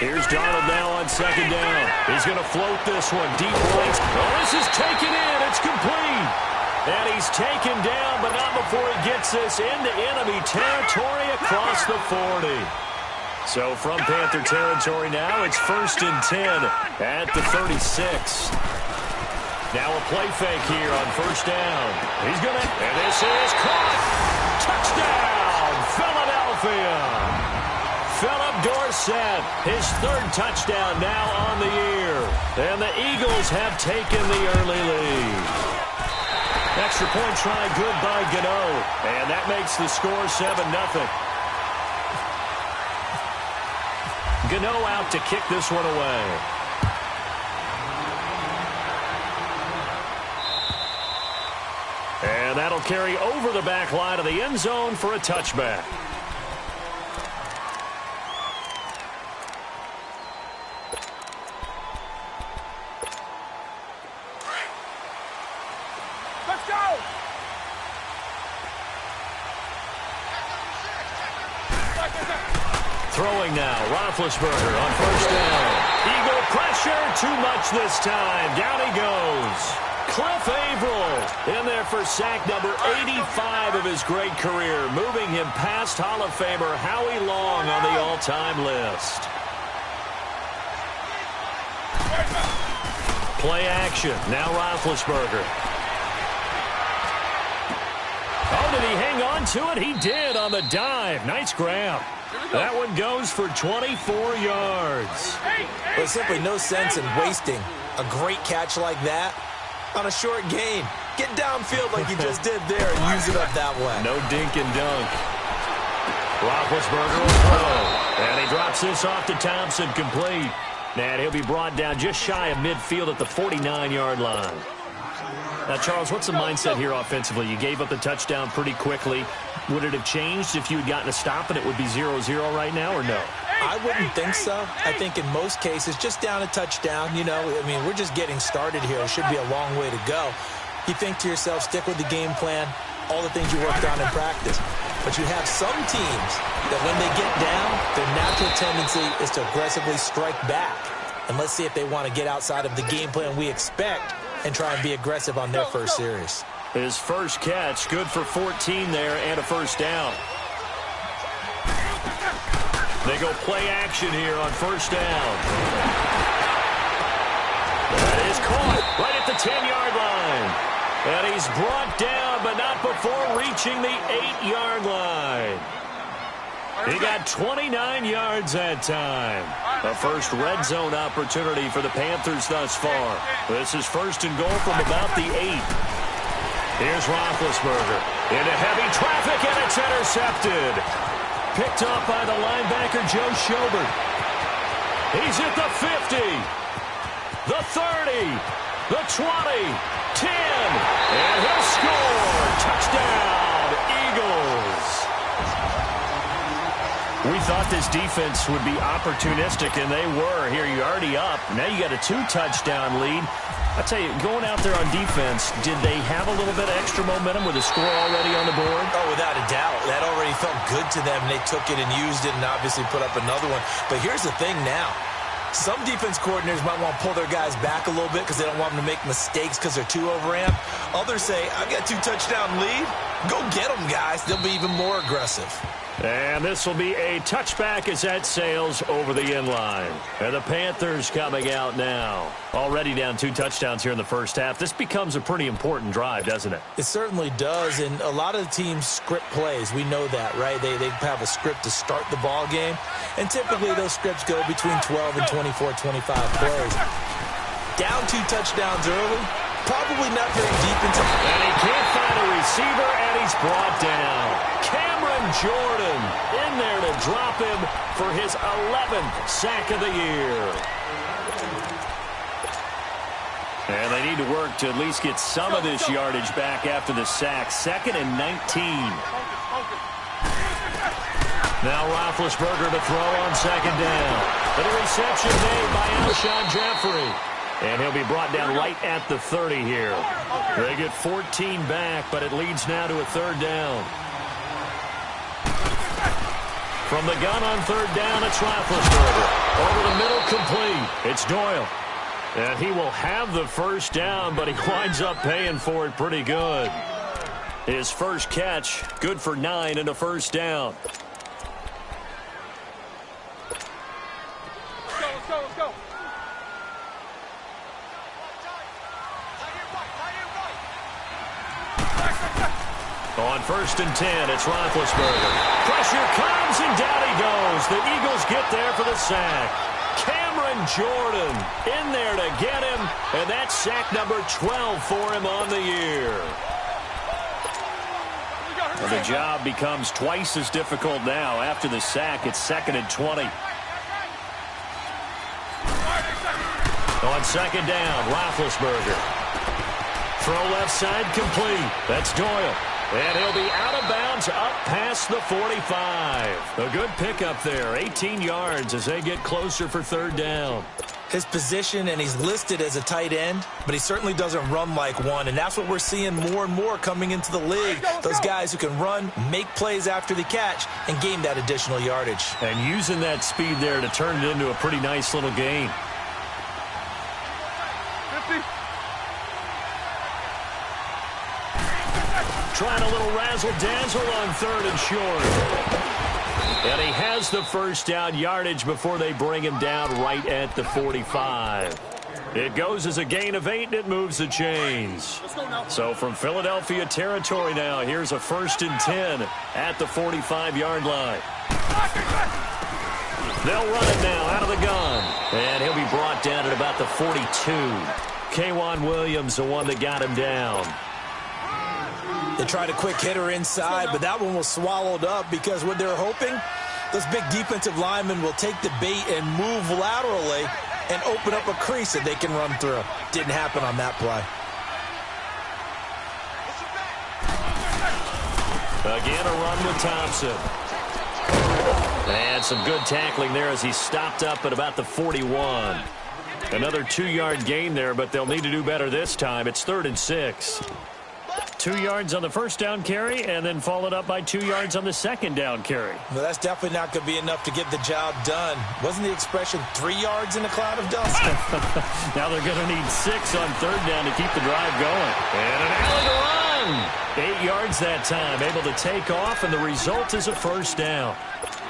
Here's Darnold now on second down. He's going to float this one deep right. Oh, this is taken in. It's complete. And he's taken down, but not before he gets this into enemy territory across the 40. So from Panther territory now, it's 1st and 10 at the 36. Now a play fake here on 1st down. He's going to, and this is caught. Touchdown, Philadelphia. Philip Dorsett, his 3rd touchdown now on the year. And the Eagles have taken the early lead. Extra point try good by Gano. And that makes the score 7-0. Gano out to kick this one away. And that'll carry over the back line of the end zone for a touchback. Let's go! Throwing now, Roethlisberger on 1st down. Eagle pressure, too much this time. Down he goes. Cliff Averill in there for sack number 85 of his great career, moving him past Hall of Famer Howie Long on the all-time list. Play action, now Roethlisberger. Oh, did he hang on to it? He did on the dive. Nice grab. That one goes for 24 yards. There's simply no sense in wasting a great catch like that on a short gain. Get downfield like you just did there and use it up that way. No dink and dunk. Roethlisberger will throw. And he drops this off to Thompson, complete. And he'll be brought down just shy of midfield at the 49-yard line. Now, Charles, what's the mindset here offensively? You gave up the touchdown pretty quickly. Would it have changed if you had gotten a stop and it would be 0-0 right now, or no? I wouldn't think so. I think in most cases, just down a touchdown, you know, I mean, we're just getting started here. It should be a long way to go. You think to yourself, stick with the game plan, all the things you worked on in practice. But you have some teams that when they get down, their natural tendency is to aggressively strike back. And let's see if they want to get outside of the game plan we expect and try and be aggressive on their first series. His first catch, good for 14 there and a 1st down. They go play action here on 1st down. That is caught right at the 10-yard line. And he's brought down, but not before reaching the 8-yard line. He got 29 yards that time. A first red zone opportunity for the Panthers thus far. This is 1st and goal from about the 8. Here's Roethlisberger into heavy traffic, and it's intercepted. Picked up by the linebacker, Joe Schobert. He's at the 50, the 30, the 20, 10, and he'll score. Touchdown, Eagles. We thought this defense would be opportunistic, and they were. Here, you're already up. Now you got a 2-touchdown lead. I tell you, going out there on defense, did they have a little bit of extra momentum with a score already on the board? Oh, without a doubt. That already felt good to them. They took it and used it and obviously put up another one. But here's the thing now. Some defense coordinators might want to pull their guys back a little bit because they don't want them to make mistakes because they're too overamped. Others say, I've got 2-touchdown lead. Go get them, guys. They'll be even more aggressive. And this will be a touchback as that sails over the end line. And the Panthers coming out now. Already down 2 touchdowns here in the first half. This becomes a pretty important drive, doesn't it? It certainly does. And a lot of the teams script plays. We know that, right? They have a script to start the ball game. And typically those scripts go between 12 and 24, 25 plays. Down 2 touchdowns early. Probably not very deep into. And he can't find a receiver, and he's brought down. Cameron Jordan in there to drop him for his 11th sack of the year. And they need to work to at least get some of this yardage back after the sack. 2nd and 19. Now Roethlisberger to throw on 2nd down. And a reception made by Alshon Jeffrey. And he'll be brought down right at the 30 here. They get 14 back, but it leads now to a 3rd down. From the gun on third down, it's Roethlisberger. Over the middle, complete. It's Doyle. And he will have the first down, but he winds up paying for it pretty good. His first catch, good for 9 and a first down. Let's go. On first and 10, it's Roethlisberger. Pressure comes, and down he goes. The Eagles get there for the sack. Cameron Jordan in there to get him, and that's sack number 12 for him on the year. And the job becomes twice as difficult now. After the sack, it's 2nd and 20. On second down, Roethlisberger. Throw left side complete. That's Doyle. And he'll be out of bounds up past the 45. A good pickup there. 18 yards as they get closer for third down. His position, and he's listed as a tight end, but he certainly doesn't run like one, and that's what we're seeing more and more coming into the league. Those guys who can run, make plays after the catch, and gain that additional yardage. And using that speed there to turn it into a pretty nice little gain. 50. Trying a little razzle-dazzle on third and short. And he has the first down yardage before they bring him down right at the 45. It goes as a gain of 8, and it moves the chains. So from Philadelphia territory now, here's a 1st and 10 at the 45-yard line. They'll run it now out of the gun. And he'll be brought down at about the 42. K'Wan Williams, the one that got him down. They tried a quick hitter inside, but that one was swallowed up because what they're hoping, those big defensive linemen will take the bait and move laterally and open up a crease that they can run through. Didn't happen on that play. Again, a run with Thompson. And some good tackling there as he stopped up at about the 41. Another 2-yard gain there, but they'll need to do better this time. It's 3rd and 6. 2 yards on the first down carry, and then followed up by 2 yards on the second down carry. Well, that's definitely not going to be enough to get the job done. Wasn't the expression 3 yards in a cloud of dust? Now they're going to need 6 on third down to keep the drive going. And an alley to run. 8 yards that time, able to take off, and the result is a first down.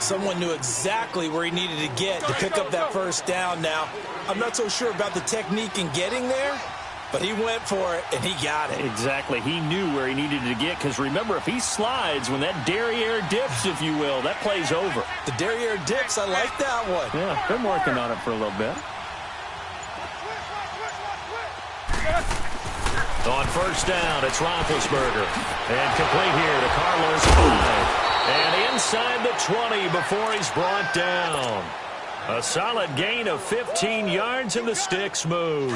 Someone knew exactly where he needed to get to pick up that first down now. I'm not so sure about the technique in getting there, but he went for it, and he got it. Exactly. He knew where he needed to get, because remember, if he slides, when that derriere dips, if you will, that play's over. The derriere dips, I like that one. Yeah, been working on it for a little bit. On first down, it's Roethlisberger. And complete here to Carlos Hyde. And inside the 20 before he's brought down. A solid gain of 15 yards, and the sticks move.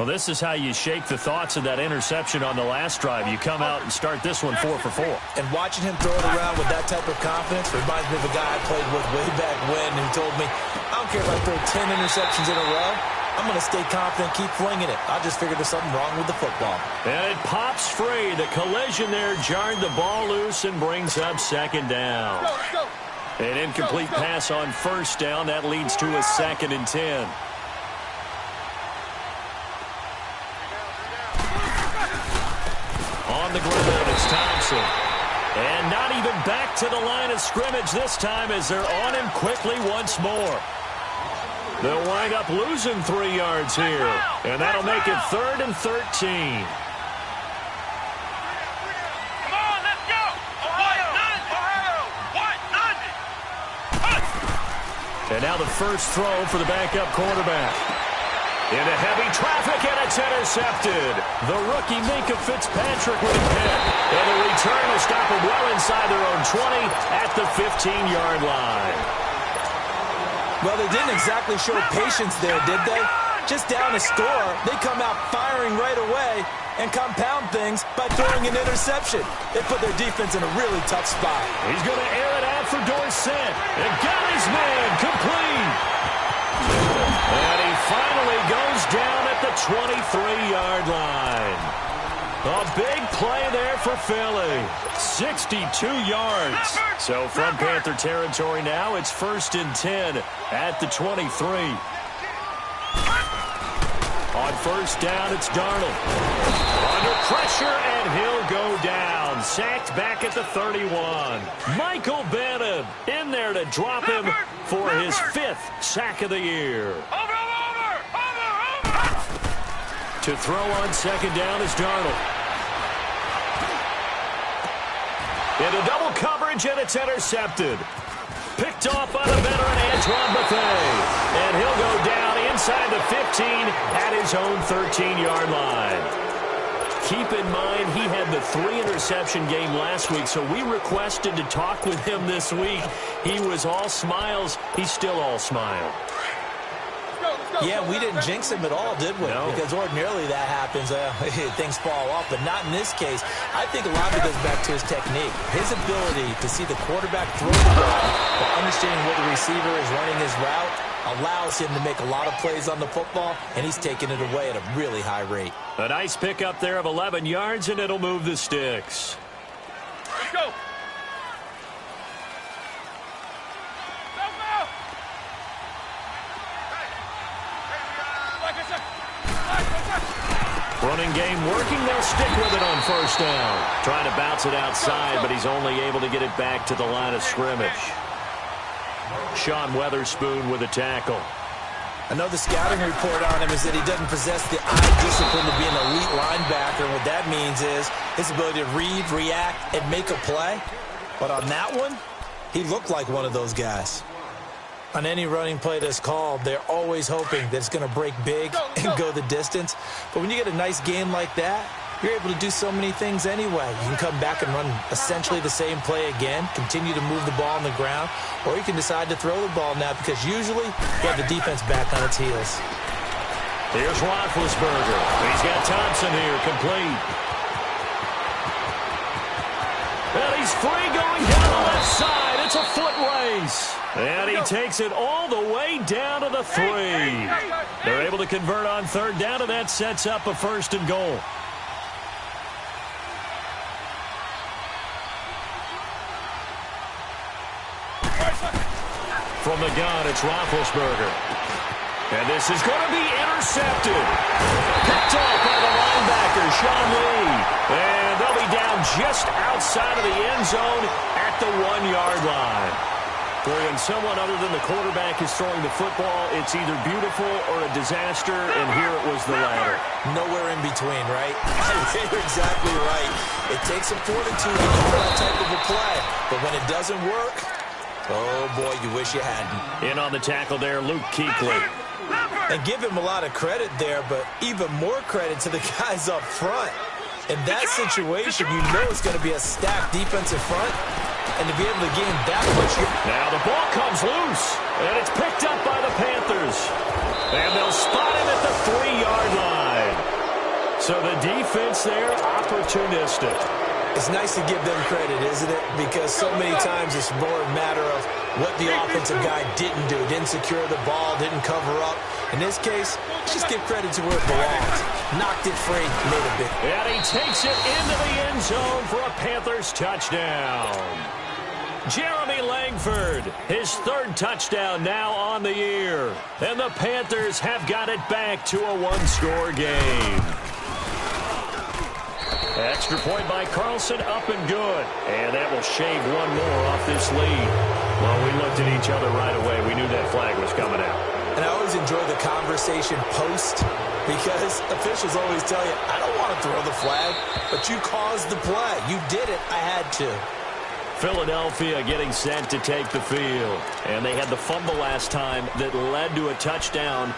Well, this is how you shake the thoughts of that interception on the last drive. You come out and start this one 4 for 4. And watching him throw it around with that type of confidence reminds me of a guy I played with way back when who told me, I don't care if I throw 10 interceptions in a row. I'm going to stay confident, keep flinging it. I just figured there's something wrong with the football. And it pops free. The collision there jarred the ball loose and brings up second down. An incomplete pass on first down. That leads to a 2nd and 10. On the ground, it's Thompson. And not even back to the line of scrimmage this time as they're on him quickly once more. They'll wind up losing 3 yards here. And that'll make it 3rd and 13. And now the first throw for the backup quarterback. Into heavy traffic, and it's intercepted. The rookie Minka Fitzpatrick with a pick. And the return will stop him well inside their own 20 at the 15-yard line. Well, they didn't exactly show patience there, did they? Just down a score, they come out firing right away and compound things by throwing an interception. They put their defense in a really tough spot. He's going to air it out for Dorsett. And got his man complete. And he finally goes down at the 23-yard line. A big play there for Philly. 62 yards. So from Panther territory now, it's 1st and 10 at the 23. On 1st down, it's Darnold. Under pressure, and he'll go down. Sacked back at the 31. Michael Bannon in there to drop him for his 5th sack of the year. To throw on 2nd down is Darnold. Into double coverage, and it's intercepted. Picked off by the veteran Antoine Bethea. And he'll go down inside the 15 at his own 13-yard line. Keep in mind, he had the 3-interception game last week, so we requested to talk with him this week. He was all smiles. He's still all smile. Yeah, we didn't jinx him at all, did we? No. Because ordinarily that happens. Things fall off, but not in this case. I think a lot of it goes back to his technique. His ability to see the quarterback throw the ball while understanding what the receiver is running his route allows him to make a lot of plays on the football, and he's taking it away at a really high rate. A nice pickup there of 11 yards, and it'll move the sticks. Let's go. Running game working. They'll stick with it on 1st down. Trying to bounce it outside, but he's only able to get it back to the line of scrimmage. Sean Weatherspoon with a tackle. I know the scouting report on him is that he doesn't possess the eye discipline to be an elite linebacker. And what that means is his ability to read, react, and make a play. But on that one, he looked like one of those guys. On any running play that's called, they're always hoping that it's going to break big and go the distance. But when you get a nice game like that, you're able to do so many things anyway. You can come back and run essentially the same play again, continue to move the ball on the ground, or you can decide to throw the ball now because usually you have the defense back on its heels. Here's Roethlisberger. He's got Thompson here, complete. And he's free going down the left side. It's a foot race. And he takes it all the way down to the 3. They're able to convert on 3rd down, and that sets up a 1st and goal. From the gun, it's Roethlisberger. And this is going to be intercepted. Picked off by the linebacker, Sean Lee. And they'll be down just outside of the end zone at the 1-yard line. When someone other than the quarterback is throwing the football, it's either beautiful or a disaster, and here it was the latter. Nowhere in between, right? You're exactly right. It takes some fortitude to do that type of a play. But when it doesn't work, oh, boy, you wish you hadn't. In on the tackle there, Luke Kuechly. And give him a lot of credit there, but even more credit to the guys up front. In that situation, you know it's going to be a stacked defensive front. And to be able to gain that much... Now the ball comes loose, and it's picked up by the Panthers. And they'll spot him at the 3-yard line. So the defense there, opportunistic. It's nice to give them credit, isn't it? Because so many times it's more a matter of what the offensive guy didn't do. Didn't secure the ball, didn't cover up. In this case, just give credit to where it belongs. Knocked it free, made a big... And he takes it into the end zone for a Panthers touchdown. Jeremy Langford, his 3rd touchdown now on the year. And the Panthers have got it back to a 1-score game. Extra point by Carlson, up and good. And that will shave one more off this lead. Well, we looked at each other right away. We knew that flag was coming out. And I always enjoy the conversation post because officials always tell you, I don't want to throw the flag, but you caused the play. You did it. I had to. Philadelphia getting set to take the field. And they had the fumble last time that led to a touchdown.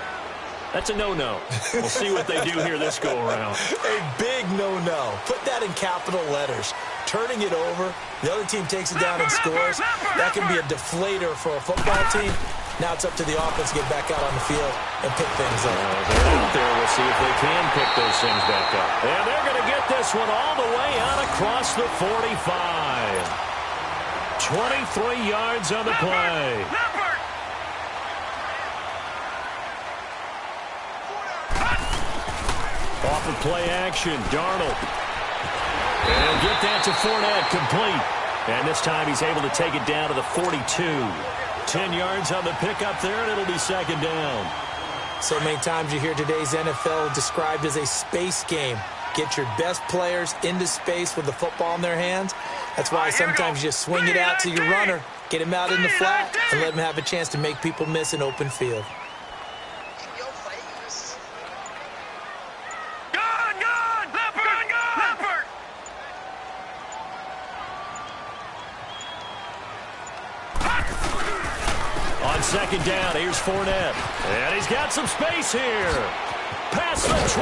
That's a no-no. We'll see what they do here this go-around. A big no-no. Put that in capital letters. Turning it over, the other team takes it down and scores. That can be a deflator for a football team. Now it's up to the offense to get back out on the field and pick things up. They're out there. We'll see if they can pick those things back up. And they're going to get this one all the way out across the 45. 23 yards on the play. Off of play action, Darnold. And he'll get that to Fournette, complete. And this time he's able to take it down to the 42. 10 yards on the pickup there, and it'll be second down. So many times you hear today's NFL described as a space game. Get your best players into space with the football in their hands. That's why sometimes you just swing it out to your runner, get him out in the flat, and let him have a chance to make people miss an open field. On second down, here's Fournette. And he's got some space here. Past the 20.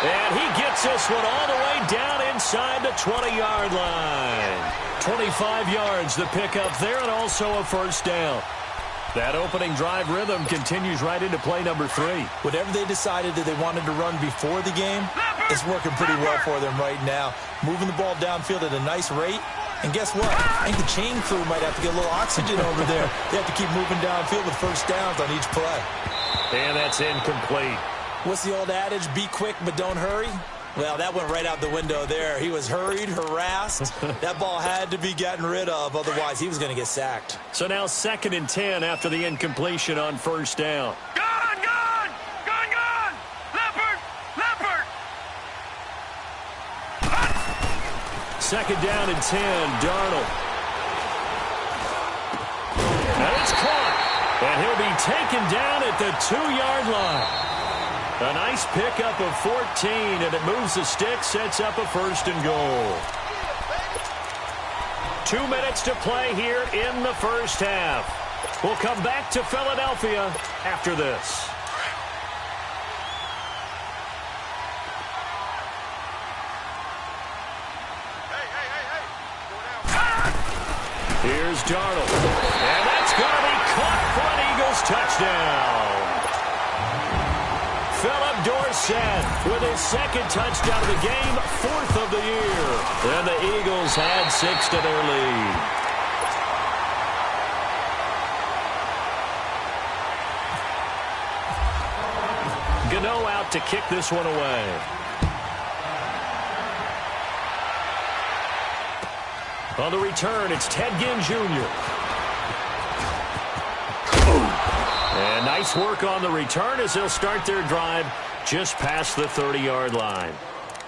And he gets this one all the way down inside the 20-yard line. 25 yards the pickup there, and also a first down. That opening drive rhythm continues right into play number 3. Whatever they decided that they wanted to run before the game, it's working pretty well for them right now. Moving the ball downfield at a nice rate. And guess what? I think the chain crew might have to get a little oxygen over there. They have to keep moving downfield with first downs on each play. And that's incomplete. What's the old adage? Be quick, but don't hurry? Well, that went right out the window there. He was hurried, harassed. That ball had to be gotten rid of. Otherwise, he was going to get sacked. So now 2nd and 10 after the incompletion on first down. Gone! Leopard! 2nd down and 10, Darnold. And it's caught. And he'll be taken down at the 2-yard line. A nice pickup of 14, and it moves the stick, sets up a first and goal. 2 minutes to play here in the first half. We'll come back to Philadelphia after this. Here's Darnold. And that's going to be caught for an Eagles touchdown. Philip Dorsett with his 2nd touchdown of the game, 4th of the year. And the Eagles had 6 to their lead. Gano out to kick this one away. On the return, it's Ted Ginn Jr. And nice work on the return as they'll start their drive just past the 30-yard line.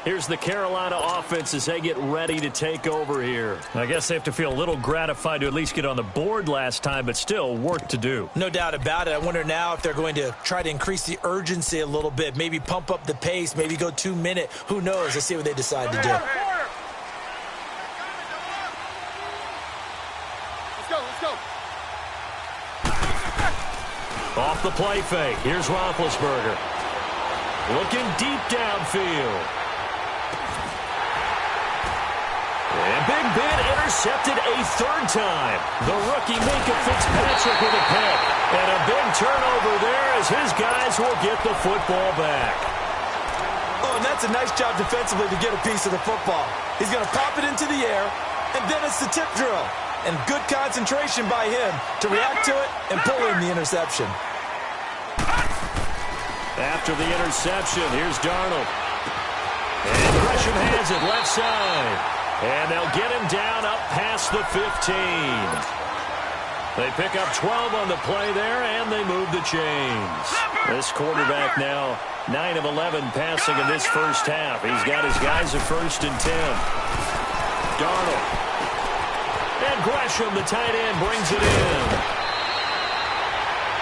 Here's the Carolina offense as they get ready to take over here. I guess they have to feel a little gratified to at least get on the board last time, but still work to do. No doubt about it. I wonder now if they're going to try to increase the urgency a little bit, maybe pump up the pace, maybe go 2-minute. Who knows? Let's see what they decide to do. Off the play fake. Here's Roethlisberger. Looking deep downfield. And Big Ben intercepted a 3rd time. The rookie Minka Fitzpatrick with a pick. And a big turnover there as his guys will get the football back. Oh, and that's a nice job defensively to get a piece of the football. He's going to pop it into the air, and then it's the tip drill. And good concentration by him to react to it and pull in the interception. After the interception, here's Darnold. And Gresham has it left side. And they'll get him down up past the 15. They pick up 12 on the play there, and they move the chains. This quarterback now 9 of 11 passing in this first half. He's got his guys at 1st and 10. Darnold. And Gresham, the tight end, brings it in.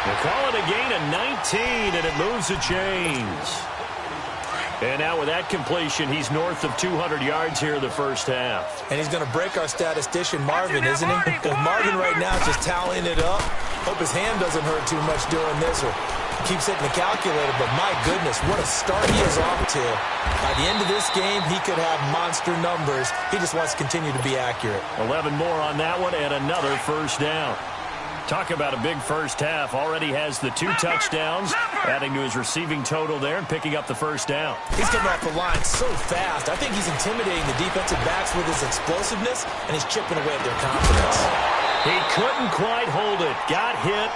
They call it a gain of 19, and it moves the chains. And now with that completion, he's north of 200 yards here in the first half. And he's going to break our statistician, Marvin, isn't he? Because Marvin right now is just tallying it up. Hope his hand doesn't hurt too much doing this or keeps hitting the calculator. But my goodness, what a start he is off to. By the end of this game, he could have monster numbers. He just wants to continue to be accurate. 11 more on that one and another first down. Talk about a big first half. Already has the 2 touchdowns, adding to his receiving total there and picking up the first down. He's coming off the line so fast. I think he's intimidating the defensive backs with his explosiveness, and he's chipping away at their confidence. He couldn't quite hold it. Got hit.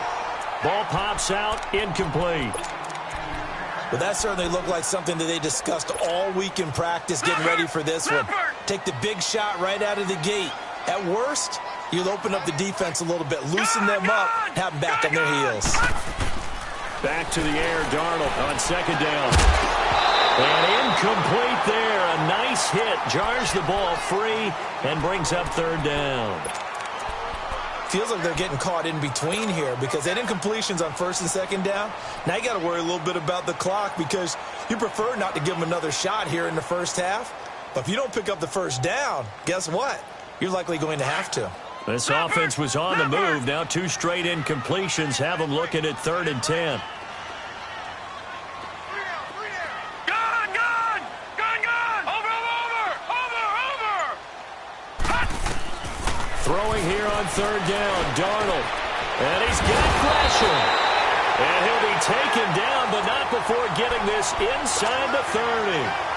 Ball pops out. Incomplete. But that certainly looked like something that they discussed all week in practice getting ready for this one. Take the big shot right out of the gate. At worst, you'll open up the defense a little bit, loosen them up, have them back on their heels. Back to the air, Darnold on second down. And incomplete there. A nice hit. Jars the ball free and brings up third down. Feels like they're getting caught in between here because they didn't incompletions on first and second down. Now you got to worry a little bit about the clock because you prefer not to give them another shot here in the first half. But if you don't pick up the first down, guess what? You're likely going to have to. This offense was on the move. Now 2 straight incompletions have them looking at 3rd and 10. Throwing here on 3rd down, Darnold. And he's got Gresham. And he'll be taken down, but not before getting this inside the 30.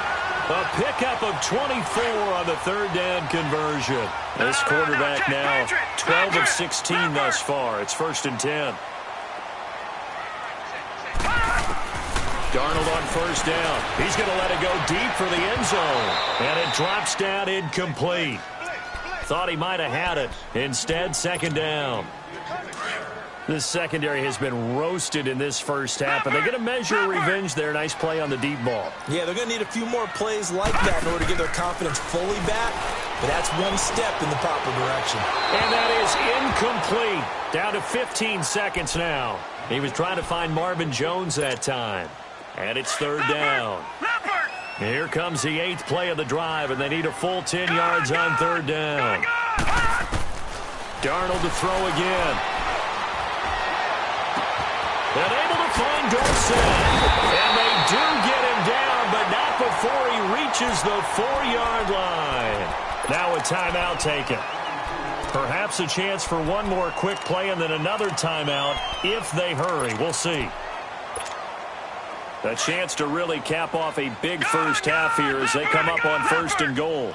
A pickup of 24 on the 3rd down conversion. This quarterback now 12 of 16 thus far. It's 1st and 10. Darnold on 1st down. He's going to let it go deep for the end zone. And it drops down incomplete. Thought he might have had it. Instead, 2nd down. This secondary has been roasted in this first half, but they're going to measure revenge there. Nice play on the deep ball. Yeah, they're going to need a few more plays like that in order to get their confidence fully back, but that's one step in the proper direction. And that is incomplete. Down to 15 seconds now. He was trying to find Marvin Jones that time. And it's 3rd down. Here comes the 8th play of the drive, and they need a full 10 yards on 3rd down. Darnold to throw again. And able to find Dorsett. And they do get him down, but not before he reaches the 4-yard line. Now a timeout taken. Perhaps a chance for one more quick play and then another timeout if they hurry. We'll see. A chance to really cap off a big first half here as they come up on 1st and goal.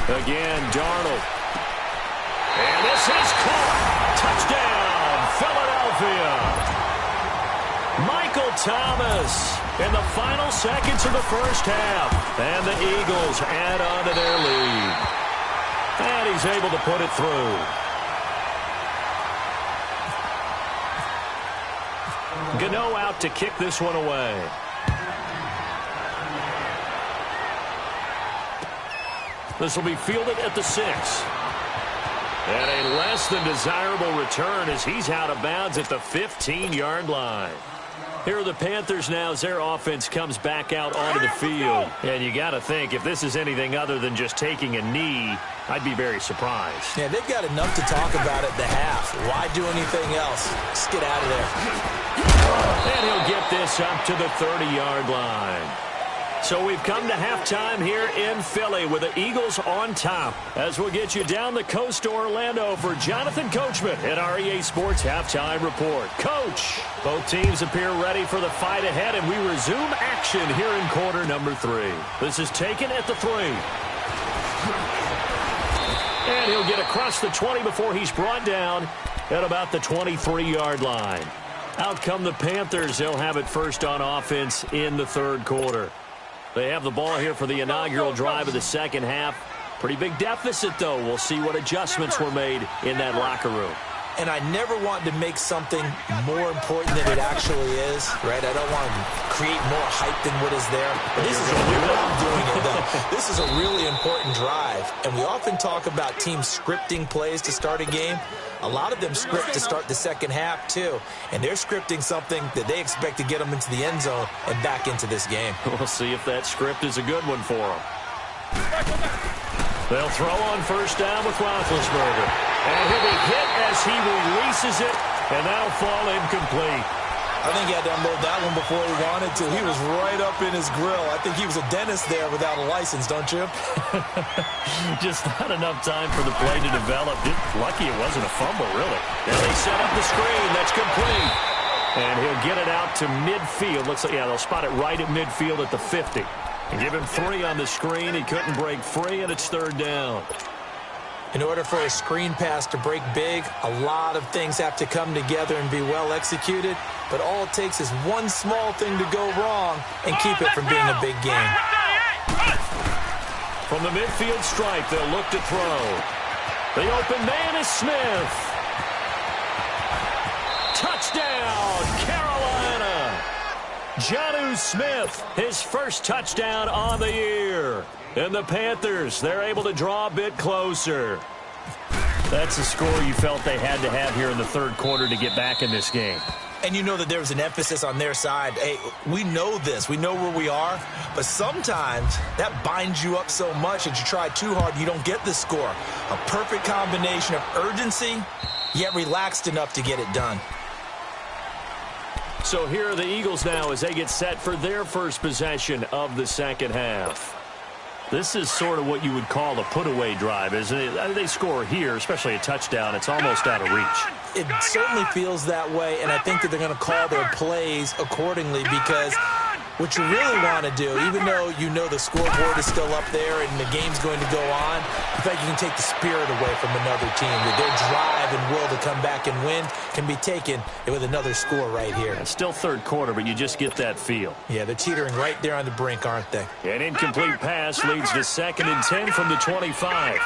Again, Darnold. And this is caught. Touchdown, Philadelphia. Michael Thomas in the final seconds of the first half. And the Eagles add on to their lead. And he's able to put it through. Gano out to kick this one away. This will be fielded at the 6. And a less than desirable return as he's out of bounds at the 15-yard line. Here are the Panthers now as their offense comes back out onto the field. And you got to think, if this is anything other than just taking a knee, I'd be very surprised. Yeah, they've got enough to talk about at the half. Why do anything else? Just get out of there. And he'll get this up to the 30-yard line. So we've come to halftime here in Philly with the Eagles on top. As we'll get you down the coast to Orlando for Jonathan Coachman at our EA Sports Halftime Report. Coach, both teams appear ready for the fight ahead, and we resume action here in quarter number 3. This is taken at the 3. And he'll get across the 20 before he's brought down at about the 23-yard line. Out come the Panthers. They'll have it first on offense in the 3rd quarter. They have the ball here for the inaugural drive of the second half. Pretty big deficit, though. We'll see what adjustments were made in that locker room. And I never want to make something more important than it actually is, right? I don't want to create more hype than what is there. This is This is a really important drive. And we often talk about teams scripting plays to start a game. A lot of them script to start the second half, too. And they're scripting something that they expect to get them into the end zone and back into this game. We'll see if that script is a good one for them. They'll throw on first down with Roethlisberger. And he'll be hit as he releases it, and that'll fall incomplete. I think he had to unload that one before he wanted to. He was right up in his grill. I think he was a dentist there without a license, don't you? Just not enough time for the play to develop. Lucky it wasn't a fumble, really. Now they set up the screen. That's complete. And he'll get it out to midfield. Looks like, yeah, they'll spot it right at midfield at the 50. And give him 3 on the screen. He couldn't break free, and it's 3rd down. In order for a screen pass to break big, a lot of things have to come together and be well executed, but all it takes is one small thing to go wrong and keep it from being a big game. From the midfield stripe, they'll look to throw. The open man is Smith. Touchdown, Carolina! Jonnu Smith, his first touchdown on the year. And the Panthers, they're able to draw a bit closer. That's a score you felt they had to have here in the third quarter to get back in this game. And you know that there was an emphasis on their side. Hey, we know this. We know where we are. But sometimes that binds you up so much that you try too hard, you don't get the score. A perfect combination of urgency, yet relaxed enough to get it done. So here are the Eagles now as they get set for their first possession of the second half. This is sort of what you would call a put-away drive, isn't it? They score here, especially a touchdown. It's almost out of reach. It certainly feels that way, and I think that they're going to call their plays accordingly because what you really want to do, even though you know the scoreboard is still up there and the game's going to go on, in fact, you can take the spirit away from another team. That their drive and will to come back and win can be taken with another score right here. It's still third quarter, but you just get that feel. Yeah, they're teetering right there on the brink, aren't they? An incomplete pass leads to 2nd and 10 from the 25.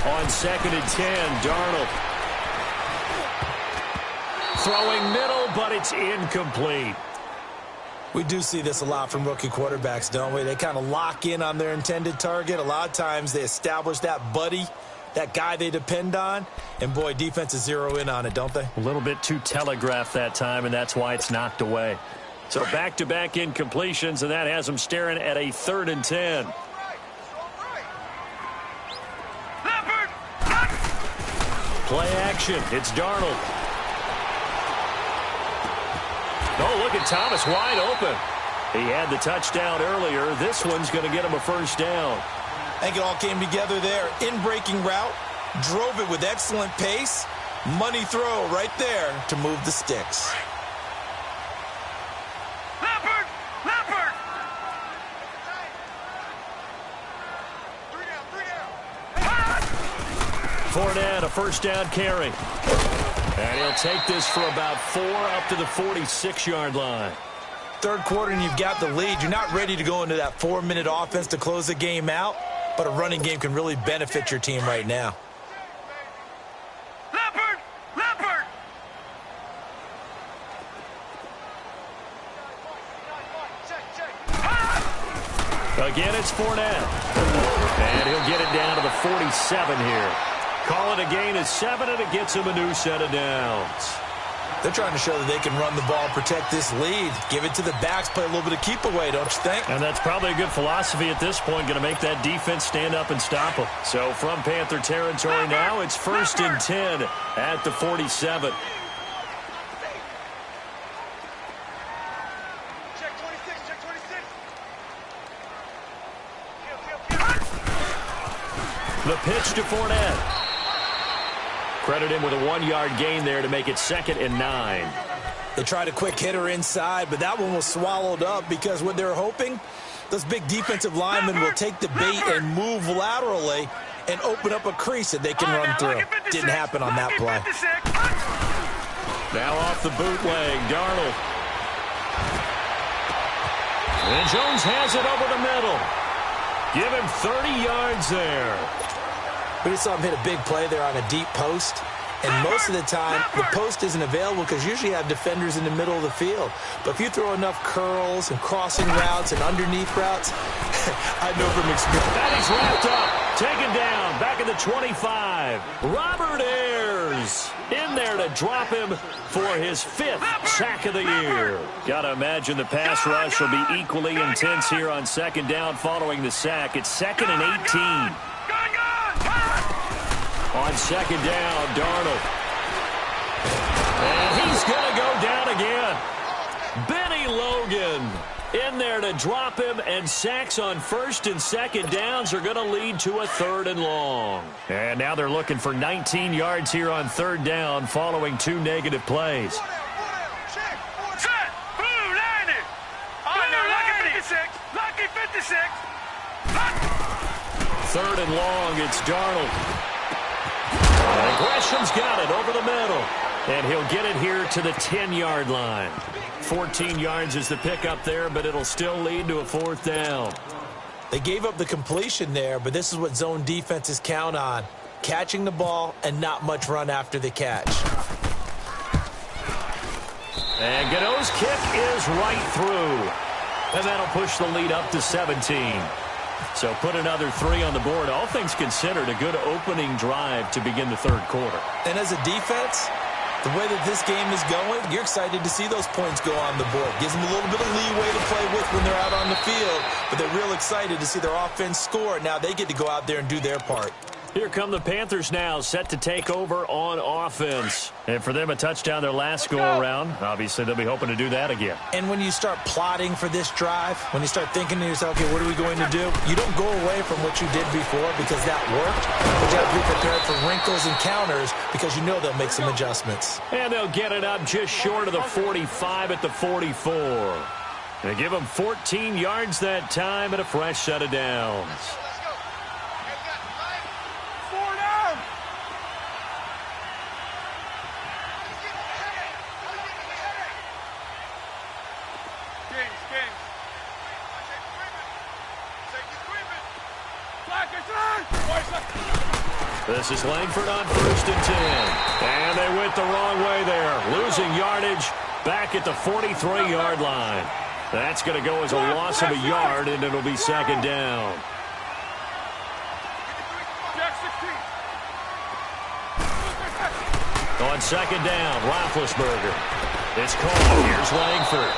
On 2nd and 10, Darnold. Throwing middle, but it's incomplete. We do see this a lot from rookie quarterbacks, don't we? They kind of lock in on their intended target. A lot of times they establish that buddy, that guy they depend on, and boy, defenses zero in on it, don't they? A little bit too telegraphed that time, and that's why it's knocked away. So back-to-back incompletions, and that has them staring at a 3rd and 10. Play action. It's Darnold. Oh, look at Thomas wide open. He had the touchdown earlier. This one's going to get him a first down. I think it all came together there. In-breaking route, drove it with excellent pace. Money throw right there to move the sticks. Fournette, a first down carry. And he'll take this for about 4 up to the 46-yard line. Third quarter and you've got the lead. You're not ready to go into that 4-minute offense to close the game out, but a running game can really benefit your team right now. Again, it's Fournette. And he'll get it down to the 47 here. Call it a gain of 7, and it gets him a new set of downs. They're trying to show that they can run the ball and protect this lead. Give it to the backs, play a little bit of keep away, don't you think? And that's probably a good philosophy at this point, going to make that defense stand up and stop them. So from Panther territory now, it's 1st and 10 at the 47. The pitch to Fournette. Credit him with a 1-yard gain there to make it 2nd and 9. They tried a quick hitter inside, but that one was swallowed up because what they're hoping, those big defensive linemen will take the bait and move laterally and open up a crease that they can run through. Didn't happen on that play. Now off the bootleg, Darnold. And Jones has it over the middle. Give him 30 yards there. We just saw him hit a big play there on a deep post. And most of the time, the post isn't available because usually you have defenders in the middle of the field. But if you throw enough curls and crossing routes and underneath routes, I know from experience. That he's wrapped up, taken down, back at the 25. Robert Ayers in there to drop him for his 5th sack of the year. Got to imagine the pass rush will be equally intense here on 2nd down following the sack. It's 2nd and 18. On 2nd down, Darnold. And he's going to go down again. Benny Logan in there to drop him, and sacks on 1st and 2nd downs are going to lead to a 3rd and long. And now they're looking for 19 yards here on 3rd down following 2 negative plays. Third and long, it's Darnold. Gresham's got it over the middle. And he'll get it here to the 10-yard line. 14 yards is the pickup there, but it'll still lead to a fourth down. They gave up the completion there, but this is what zone defenses count on. Catching the ball and not much run after the catch. And Gano's kick is right through. And that'll push the lead up to 17. So put another 3 on the board. All things considered, a good opening drive to begin the third quarter. And as a defense, the way that this game is going, you're excited to see those points go on the board. Gives them a little bit of leeway to play with when they're out on the field, but they're real excited to see their offense score. Now they get to go out there and do their part. Here come the Panthers now, set to take over on offense. And for them, a touchdown their last go-around. Obviously, they'll be hoping to do that again. And when you start plotting for this drive, when you start thinking to yourself, okay, what are we going to do? You don't go away from what you did before because that worked. But you have to be prepared for wrinkles and counters because you know they'll make some adjustments. And they'll get it up just short of the 45 at the 44. They give them 14 yards that time and a fresh set of downs. This is Langford on 1st and 10. And they went the wrong way there. Losing yardage back at the 43-yard line. That's going to go as a loss of a yard, and it'll be second down. On second down, Roethlisberger. It's called. Here's Langford.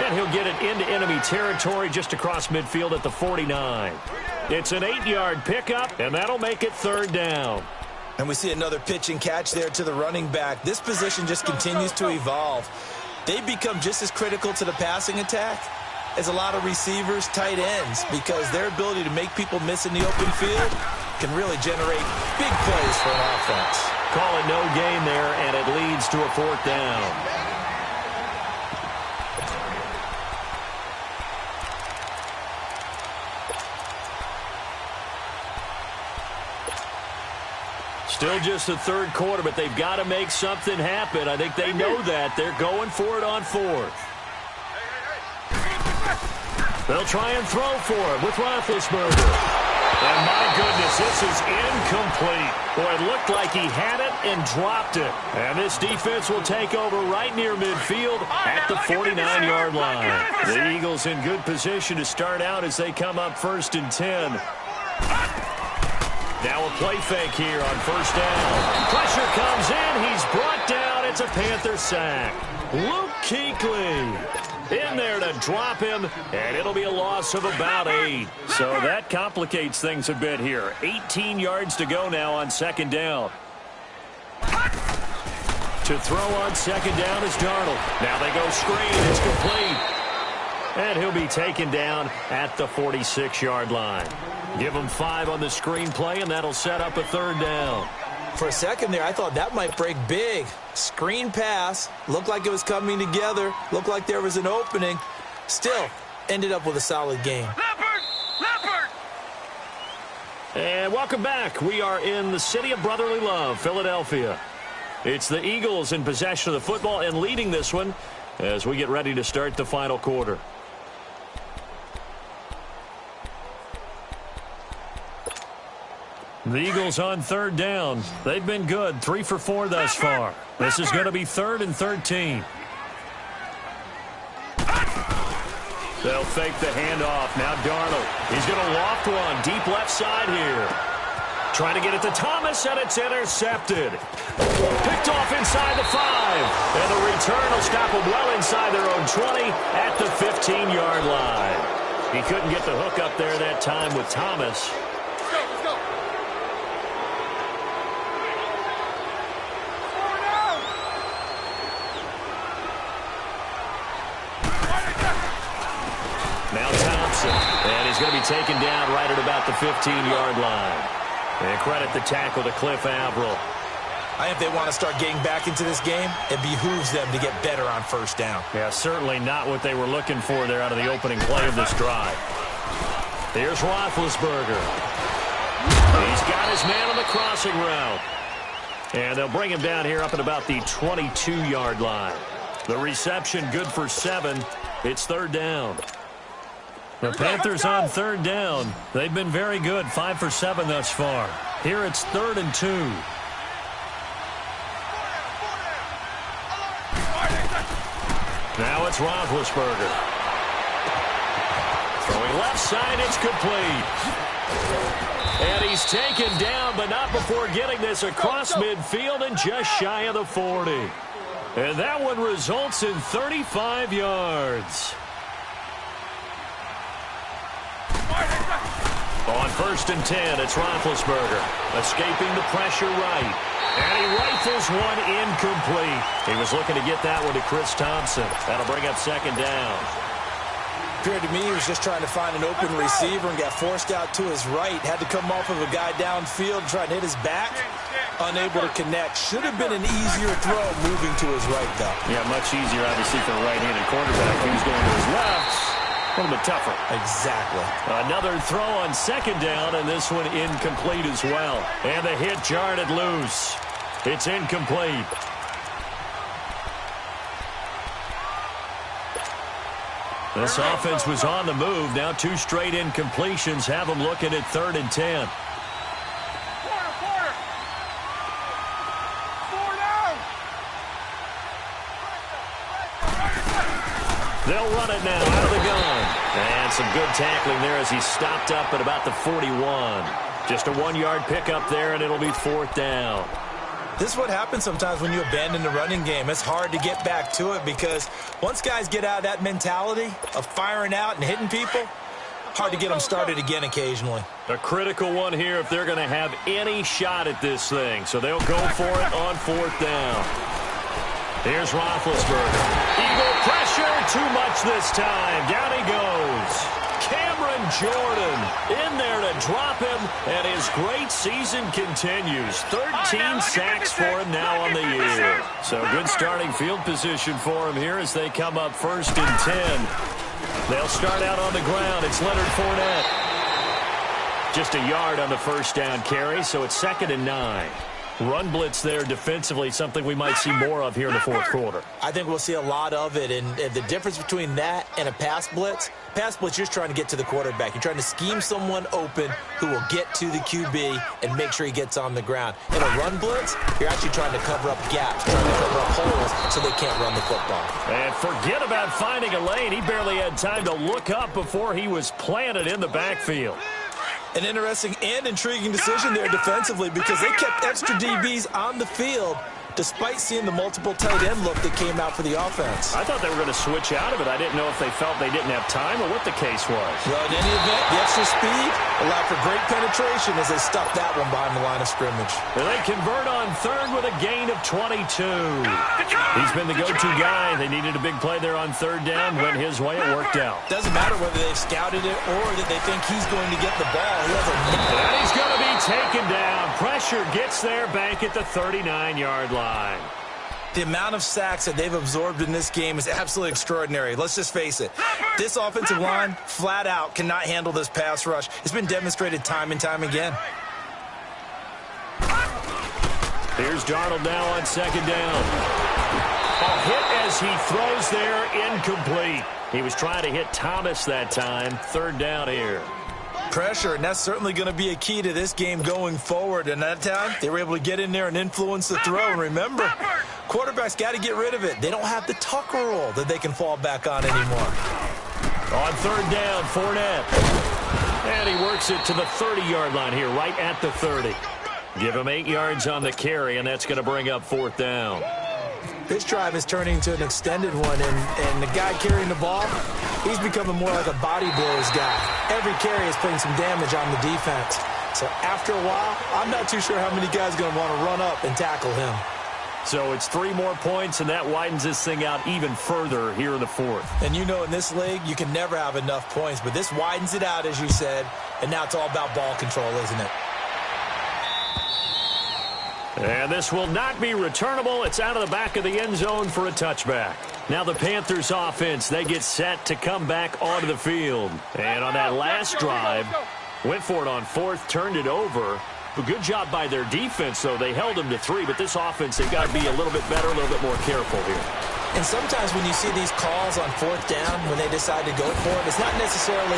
And he'll get it into enemy territory just across midfield at the 49. It's an 8-yard pickup, and that'll make it third down. And we see another pitch and catch there to the running back. This position just continues to evolve. They become just as critical to the passing attack as a lot of receivers, tight ends, because their ability to make people miss in the open field can really generate big plays for an offense. Call it no gain there, and it leads to a fourth down. Still just the third quarter, but they've got to make something happen. I think they know that. They're going for it on fourth. They'll try and throw for it with Roethlisberger. And my goodness, this is incomplete. Boy, it looked like he had it and dropped it. And this defense will take over right near midfield at the 49-yard line. The Eagles in good position to start out as they come up 1st and 10. Now a play fake here on first down. Pressure comes in. He's brought down. It's a Panther sack. Luke Kuechly in there to drop him, and it'll be a loss of about 8. So that complicates things a bit here. 18 yards to go now on second down. To throw on second down is Darnold. Now they go screen. It's complete. And he'll be taken down at the 46-yard line. Give him 5 on the screen play, and that'll set up a third down. For a second there, I thought that might break big. Screen pass. Looked like it was coming together. Looked like there was an opening. Still, ended up with a solid game. Leopard! And welcome back. We are in the city of brotherly love, Philadelphia. It's the Eagles in possession of the football and leading this one as we get ready to start the final quarter. The Eagles on third down. They've been good. 3 for 4 thus far. This is going to be 3rd and 13. They'll fake the handoff. Now Darnold. He's going to loft one. Deep left side here. Trying to get it to Thomas, and it's intercepted. Picked off inside the 5. And the return will stop them well inside their own 20 at the 15-yard line. He couldn't get the hook up there that time with Thomas. Now Thompson, and he's going to be taken down right at about the 15-yard line. And credit the tackle to Cliff Averill. I think if they want to start getting back into this game, it behooves them to get better on first down. Yeah, certainly not what they were looking for there out of the opening play of this drive. Here's Roethlisberger. He's got his man on the crossing route. And they'll bring him down here up at about the 22-yard line. The reception good for 7. It's third down. The Panthers on third down. They've been very good, 5 for 7 thus far. Here it's 3rd and 2. Now it's Roethlisberger. Throwing left side, it's complete. And he's taken down, but not before getting this across midfield and just shy of the 40. And that one results in 35 yards. On 1st and 10, it's Roethlisberger. Escaping the pressure right. And he rifles one incomplete. He was looking to get that one to Chris Thompson. That'll bring up 2nd down. Appeared to me he was just trying to find an open receiver and got forced out to his right. Had to come off of a guy downfield, trying to hit his back. Unable to connect. Should have been an easier throw moving to his right, though. Yeah, much easier, obviously, for a right-handed quarterback. He was going to his left. A little bit tougher. Exactly. Another throw on 2nd down, and this one incomplete as well. And the hit jarred it loose. It's incomplete. This offense was on the move. Now 2 straight incompletions have them looking at 3rd and 10. They'll run it now out of the gun. And some good tackling there as he stopped up at about the 41. Just a 1-yard pickup there, and it'll be 4th down. This is what happens sometimes when you abandon the running game. It's hard to get back to it because once guys get out of that mentality of firing out and hitting people, hard to get them started again occasionally. A critical one here if they're going to have any shot at this thing. So they'll go for it on 4th down. Here's Roethlisberger. Eagle pressure, too much this time. Down he goes. Cameron Jordan in there to drop him, and his great season continues. 13 sacks for him now on the year. So good starting field position for him here as they come up 1st and 10. They'll start out on the ground. It's Leonard Fournette. Just a yard on the 1st down carry, so it's 2nd and 9. Run blitz there defensively, something we might see more of here in the 4th quarter. I think we'll see a lot of it, and the difference between that and a pass blitz, you're just trying to get to the quarterback. You're trying to scheme someone open who will get to the QB and make sure he gets on the ground. In a run blitz, you're actually trying to cover up gaps, trying to cover up holes so they can't run the football. And forget about finding a lane. He barely had time to look up before he was planted in the backfield. An interesting and intriguing decision there defensively because they kept extra DBs on the field despite seeing the multiple tight end look that came out for the offense. I thought they were going to switch out of it. I didn't know if they felt they didn't have time or what the case was. Well, in any event, the extra speed allowed for great penetration as they stuffed that one behind the line of scrimmage. And they convert on 3rd with a gain of 22. He's been the go-to guy. They needed a big play there on 3rd down. Went his way. It worked out. Doesn't matter whether they've scouted it or that they think he's going to get the ball. And he's going to be taken down. Pressure gets there back at the 39-yard line. The amount of sacks that they've absorbed in this game is absolutely extraordinary. Let's just face it. This offensive line, flat out, cannot handle this pass rush. It's been demonstrated time and time again. Here's Darnold now on 2nd down. A hit as he throws there, incomplete. He was trying to hit Thomas that time. 3rd down here. Pressure, and that's certainly going to be a key to this game going forward. And that time, they were able to get in there and influence the throw. And remember, quarterbacks got to get rid of it. They don't have the Tucker rule that they can fall back on anymore. On 3rd down, Fournette. And he works it to the 30-yard line here, right at the 30. Give him 8 yards on the carry, and that's going to bring up 4th down. This drive is turning into an extended one, and the guy carrying the ball, he's becoming more like a body blows guy. Every carry is putting some damage on the defense. So after a while, I'm not too sure how many guys are going to want to run up and tackle him. So it's 3 more points, and that widens this thing out even further here in the 4th. And you know in this league, you can never have enough points, but this widens it out, as you said, and now it's all about ball control, isn't it? And this will not be returnable. It's out of the back of the end zone for a touchback. Now the Panthers offense, they get set to come back onto the field. And on that last drive, went for it on fourth, turned it over. A good job by their defense, though. They held them to 3, but this offense, they've got to be a little bit better, a little bit more careful here. And sometimes when you see these calls on fourth down, when they decide to go for it, it's not necessarily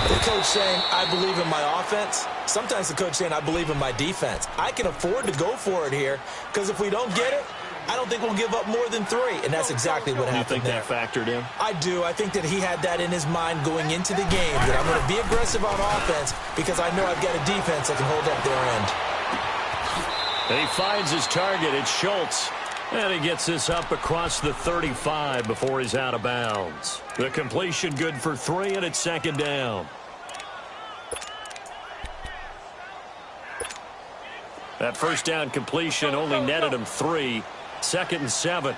the coach saying, I believe in my offense. Sometimes the coach saying, I believe in my defense. I can afford to go for it here, because if we don't get it, I don't think we'll give up more than 3, and that's exactly what happened there. You think that factored in? I do. I think that he had that in his mind going into the game, that I'm going to be aggressive on offense because I know I've got a defense that can hold up their end. And he finds his target. It's Schultz. And he gets this up across the 35 before he's out of bounds. The completion good for 3, and it's second down. That first down completion only netted him 3. Second and 7.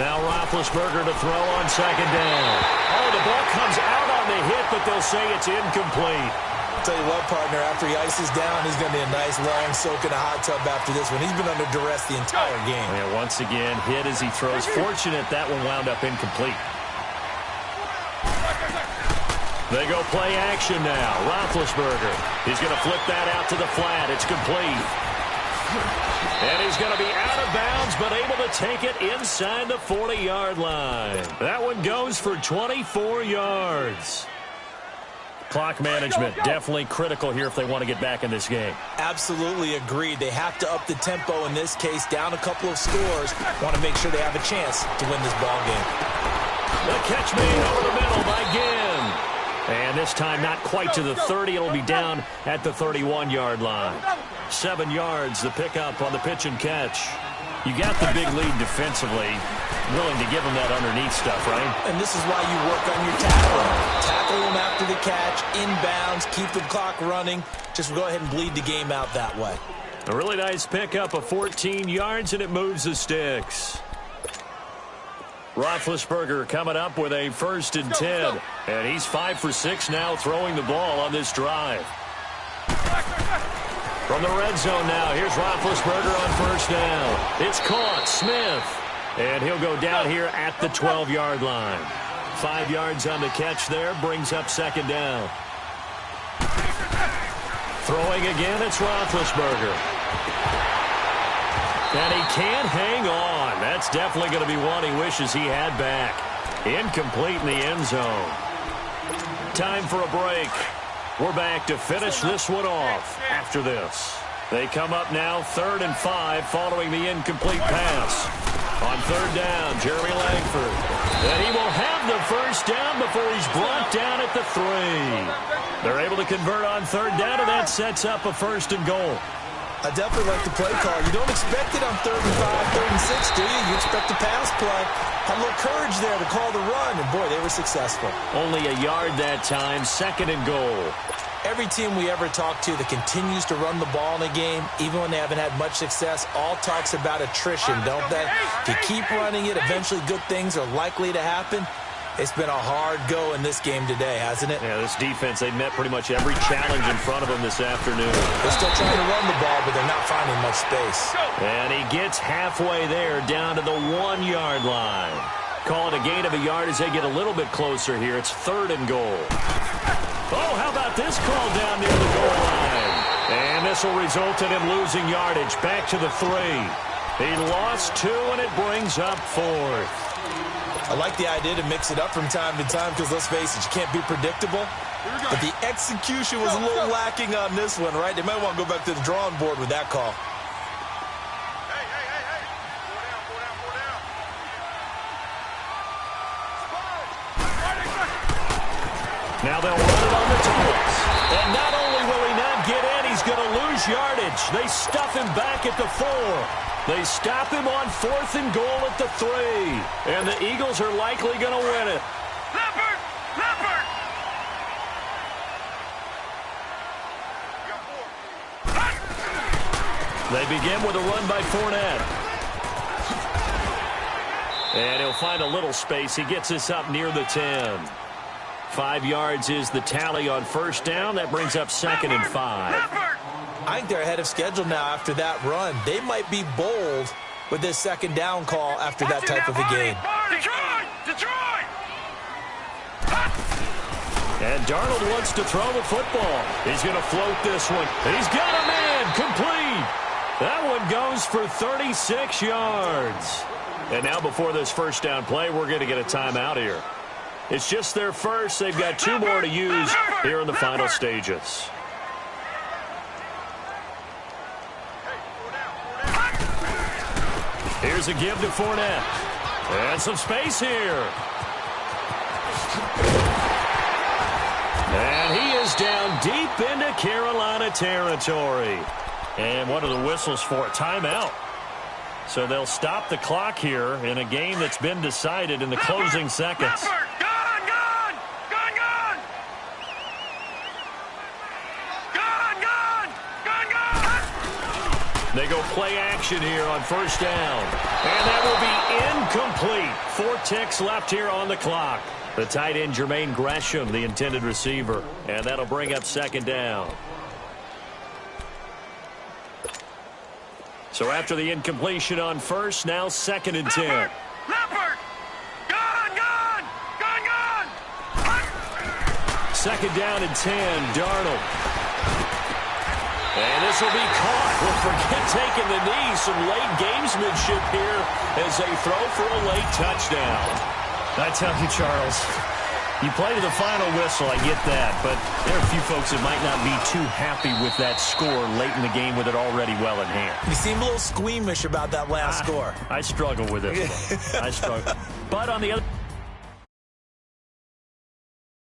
Now Roethlisberger to throw on second down. Oh, the ball comes out on the hit, but they'll say it's incomplete. I'll tell you what, partner, after he ices down, he's going to be a nice long soak in a hot tub after this one. He's been under duress the entire game. Yeah, once again, hit as he throws. Fortunate that one wound up incomplete. They go play action now. Roethlisberger. He's going to flip that out to the flat. It's complete. And he's going to be out of bounds, but able to take it inside the 40-yard line. That one goes for 24 yards. Clock management definitely critical here if they want to get back in this game. Absolutely agreed. They have to up the tempo in this case, down a couple of scores. Want to make sure they have a chance to win this ball game. The catch made over the middle by Ginn. And this time not quite to the 30. It'll be down at the 31-yard line. 7 yards, the pickup on the pitch and catch. You got the big lead defensively. Willing to give them that underneath stuff, right? And this is why you work on your tackling. Tackle them after the catch, inbounds, keep the clock running. Just go ahead and bleed the game out that way. A really nice pickup of 14 yards, and it moves the sticks. Roethlisberger coming up with a 1st and 10. And he's 5 for 6 now throwing the ball on this drive. From the red zone now, here's Roethlisberger on 1st down. It's caught, Smith. And he'll go down here at the 12-yard line. 5 yards on the catch there, brings up 2nd down. Throwing again, it's Roethlisberger. And he can't hang on. That's definitely going to be one he wishes he had back. Incomplete in the end zone. Time for a break. We're back to finish this one off after this. They come up now 3rd and 5 following the incomplete pass. On 3rd down, Jeremy Langford. And he will have the 1st down before he's brought down at the 3. They're able to convert on 3rd down, and that sets up a 1st and goal. I definitely like the play call. You don't expect it on 3rd and 5, 3rd and 6, do you? You expect a pass play. Had a little courage there to call the run, and boy, they were successful. Only a yard that time, 2nd and goal. Every team we ever talk to that continues to run the ball in a game, even when they haven't had much success, all talks about attrition, don't they? If you keep running it, eventually good things are likely to happen. It's been a hard go in this game today, hasn't it? Yeah, this defense, they met pretty much every challenge in front of them this afternoon. They're still trying to run the ball, but they're not finding much space. And he gets halfway there, down to the 1-yard line. Call it a gain of a yard as they get a little bit closer here. It's 3rd and goal. Oh, how about this call down near the goal line? And this will result in him losing yardage. Back to the 3. He lost 2, and it brings up 4th. I like the idea to mix it up from time to time because, let's face it, you can't be predictable. But the execution was a little lacking on this one, right? They might want to go back to the drawing board with that call. Now they'll run it on the toss. And not only will he not get in, he's going to lose yardage. They stuff him back at the 4. They stop him on 4th and goal at the 3. And the Eagles are likely going to win it. Leopard! Leopard! They begin with a run by Fournette. And he'll find a little space. He gets this up near the 10. 5 yards is the tally on 1st down. That brings up 2nd and 5. I think they're ahead of schedule now after that run. They might be bold with this second down call after that type of a game. Detroit! And Darnold wants to throw the football. He's going to float this one. He's got a man complete. That one goes for 36 yards. And now before this first down play, we're going to get a timeout here. It's just their first. They've got 2 more to use here in the final stages. Here's a give to Fournette. And some space here. And he is down deep into Carolina territory. And what are the whistles for? Timeout. So they'll stop the clock here in a game that's been decided in the closing seconds. They go play action here on first down. And that will be incomplete. 4 ticks left here on the clock. The tight end, Jermaine Gresham, the intended receiver. And that'll bring up second down. So after the incompletion on first, now 2nd and 10. Leopard! Gone! 2nd down and 10, Darnold. And this will be caught. Well, forget taking the knee. Some late gamesmanship here as they throw for a late touchdown. I tell you, Charles, you play to the final whistle, I get that. But there are a few folks that might not be too happy with that score late in the game with it already well in hand. You seem a little squeamish about that last score. I struggle with it. I struggle. But on the other...